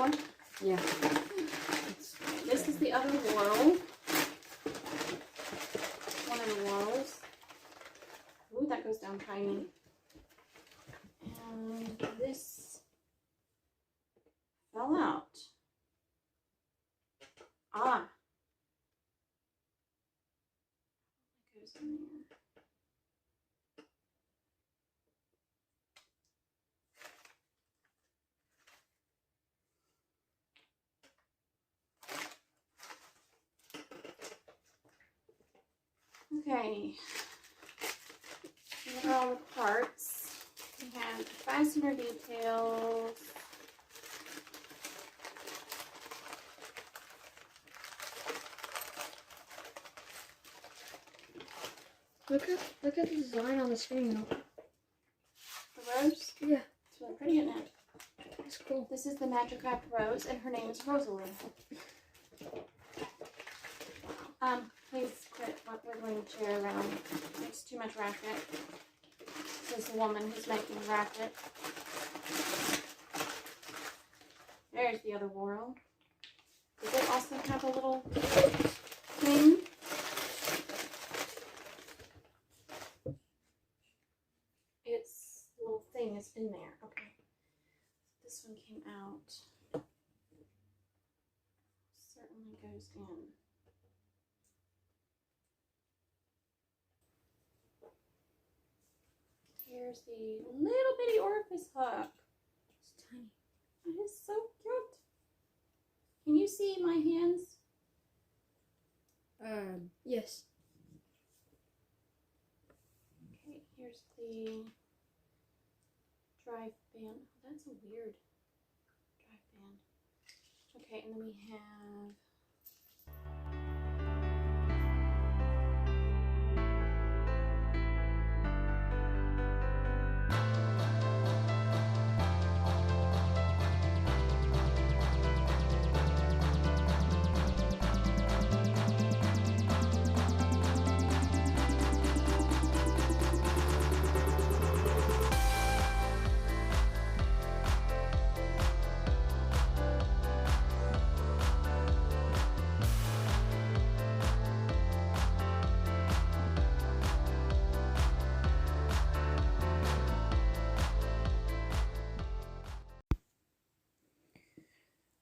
more? Yeah. This is the other whorl. One of the whorls. Ooh, that goes down tiny. And this fell out. Ah. It goes in there. Okay, here are all the parts. We have fastener details. Look at the design on the screen. The rose? Yeah. It's really pretty, isn't it? It's cool. This is the Majacraft Rose, and her name is Rosalie. Please quit wiggling the chair around. It makes too much racket. This is the woman who's making racket. There's the other whorl. Does it also have a little thing? Its little thing is in there. Okay. This one came out. Certainly goes in. Here's the little bitty orifice hook. It's tiny. It is so cute. Can you see my hands? Yes. Okay, here's the drive band. Oh, that's a weird drive band. Okay, and then we have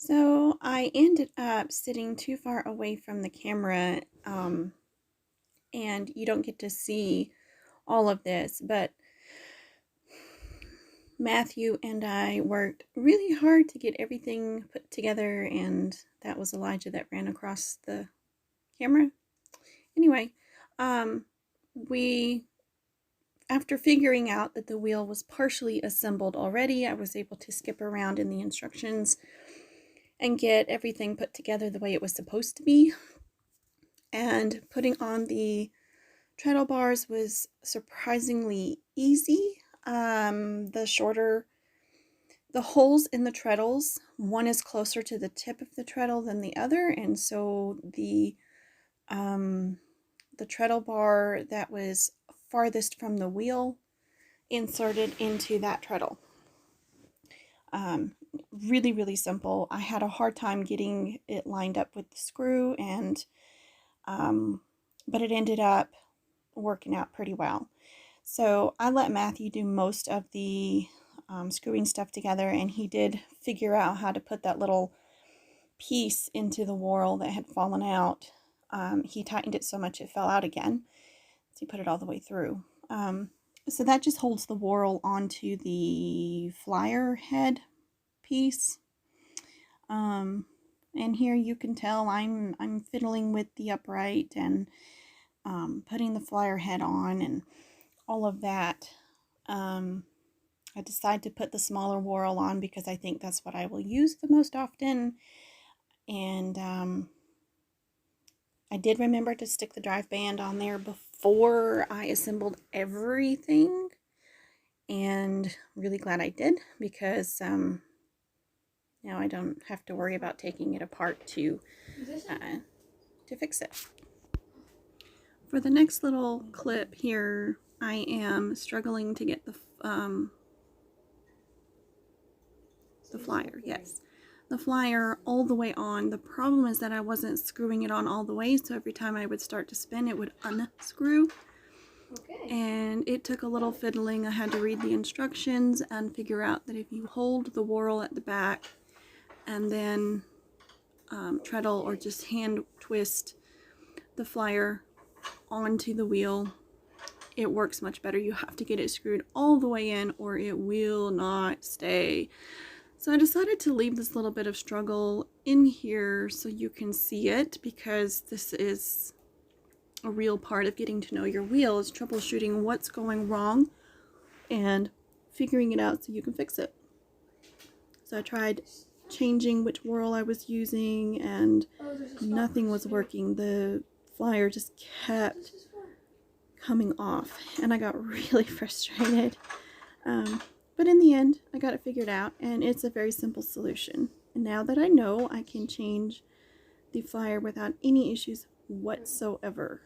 So I ended up sitting too far away from the camera, and you don't get to see all of this, but Matthew and I worked really hard to get everything put together, and that was Elijah that ran across the camera. Anyway, after figuring out that the wheel was partially assembled already, I was able to skip around in the instructions and get everything put together the way it was supposed to be. And putting on the treadle bars was surprisingly easy. The holes in the treadles, one is closer to the tip of the treadle than the other, and so the treadle bar that was farthest from the wheel inserted into that treadle. Really, really simple. I had a hard time getting it lined up with the screw, and but it ended up working out pretty well. So I let Matthew do most of the screwing stuff together, and he did figure out how to put that little piece into the whorl that had fallen out. He tightened it so much it fell out again, so he put it all the way through. So that just holds the whorl onto the flyer head piece. And here you can tell I'm fiddling with the upright and putting the flyer head on and all of that. I decided to put the smaller whorl on because I think that's what I will use the most often. And I did remember to stick the drive band on there before I assembled everything, and really glad I did, because now I don't have to worry about taking it apart to fix it. For the next little clip here, I am struggling to get the flyer, yes. the flyer all the way on. The problem is that I wasn't screwing it on all the way, so every time I would start to spin, it would unscrew. Okay. And it took a little fiddling. I had to read the instructions and figure out that if you hold the whorl at the back and then treadle or just hand twist the flyer onto the wheel, it works much better. You have to get it screwed all the way in or it will not stay. So I decided to leave this little bit of struggle in here so you can see it, because this is a real part of getting to know your wheel, is troubleshooting what's going wrong and figuring it out so you can fix it. So I tried changing which whorl I was using and nothing was working. The flyer just kept coming off and I got really frustrated. But in the end, I got it figured out and it's a very simple solution. And now that I know, I can change the flyer without any issues whatsoever.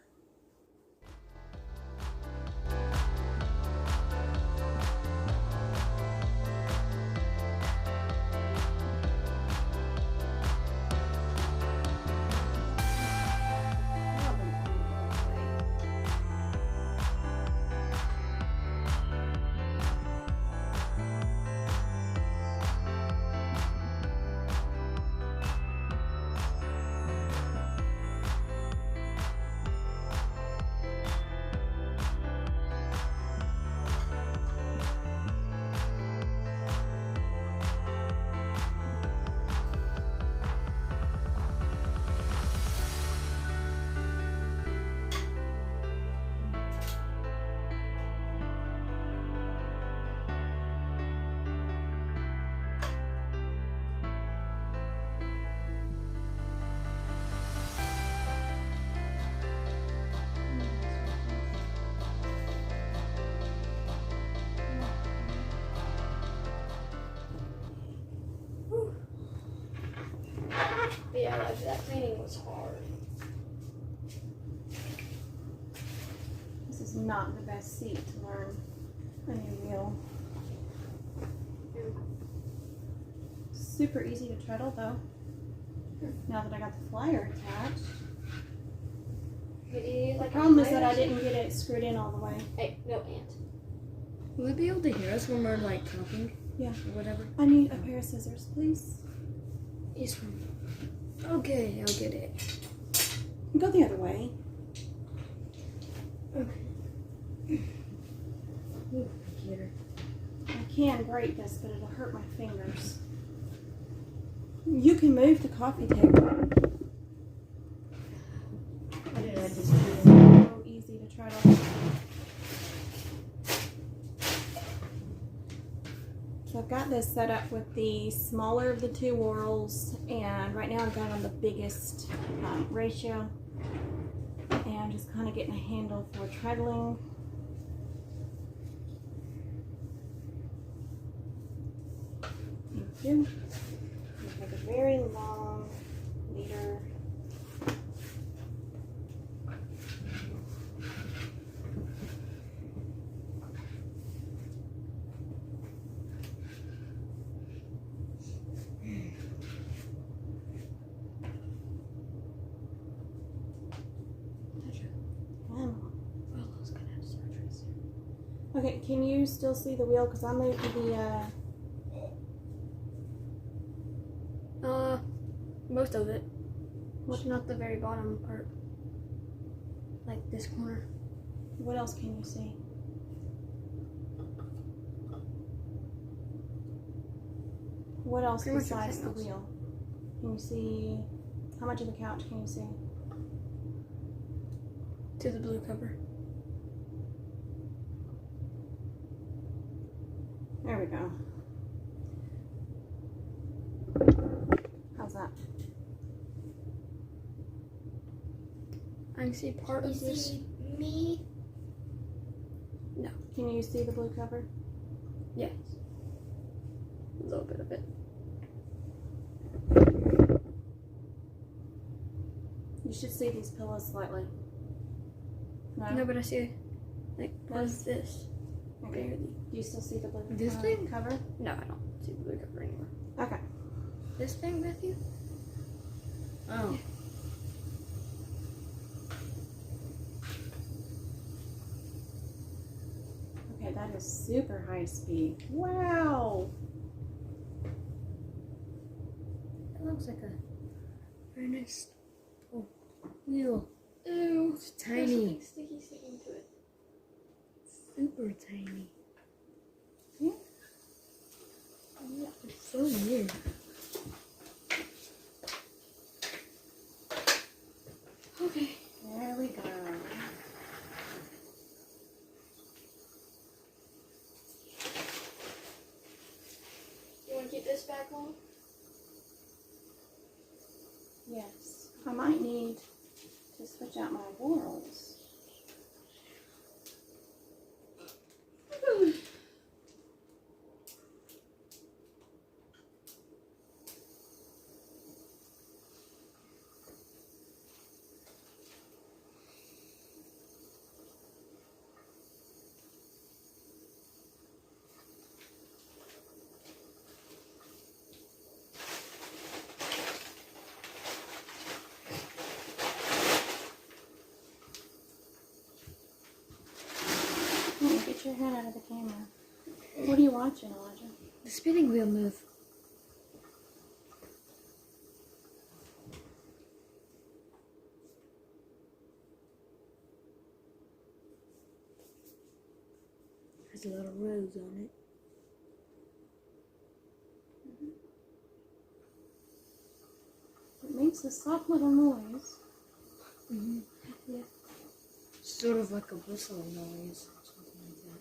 Yeah, that cleaning was hard. This is not the best seat to learn a new wheel. Super easy to treadle though. Now that I got the flyer attached. The problem is that I didn't get it screwed in all the way. Hey, no ant. Will they be able to hear us when we're like talking? Yeah. Or whatever? I need a pair of scissors, please. Yes, ma'am. Okay, I'll get it. Go the other way. Okay. Ooh, computer. I can grate this, but it'll hurt my fingers. You can move the coffee table. What did I just do? So easy to treadle. So I've got this set up with the smaller of the two whorls, and right now I've got on the biggest ratio, and I'm just kind of getting a handle for treadling. Thank you. Take a very long leader. Okay, can you still see the wheel? Because I moved the, most of it. What's not the very bottom part? Like this corner. what else can you see? What else Pretty much besides the everything else. wheel? Can you see, how much of the couch can you see? To the blue cover. There we go. How's that? I can see part of this. See me? No. Can you see the blue cover? Yes. A little bit of it. You should see these pillows slightly. No, but I see like what is this? Okay. Barely. Do you still see the blue This thing? cover? No, I don't see the blue cover anymore. Okay. This thing, Matthew? Oh. Okay, that is super high speed. Wow. It looks like a very nice wheel. Ew. It's There's tiny. something sticky sticking to it. Super tiny. Yeah. Yeah, it's so weird. Okay. There we go. You want to keep this back on? Yes. I might need to switch out my whorls. Get your head out of the camera. What are you watching, Elijah? The spinning wheel move. Has a little rose on it. It makes a soft little noise. Mm-hmm. Yeah. Sort of like a whistling noise. Something like that.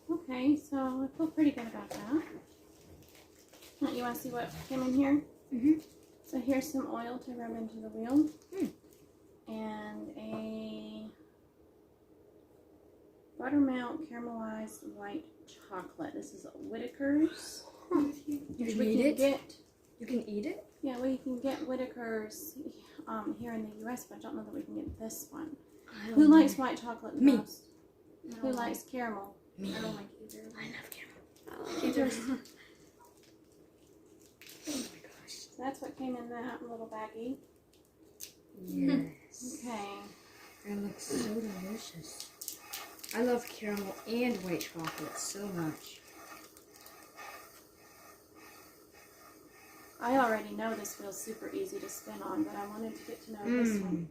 Okay, so I feel pretty good about that. Now, you want to see what came in here? Mm-hmm. So here's some oil to rub into the wheel. Mm. And a buttermilk caramelized white chocolate. This is Whitaker's. You Which can we eat can it? get. You can eat it? Yeah, we can get Whitaker's here in the U.S., but I don't know that we can get this one. Who likes white chocolate the Me. most? Who likes caramel? Me. I don't like either. I love caramel. I like either. Oh my gosh. So that's what came in that little baggie. Yes. Okay. That looks so delicious. I love caramel and white chocolate so much. I already know this feels super easy to spin on, but I wanted to get to know this one.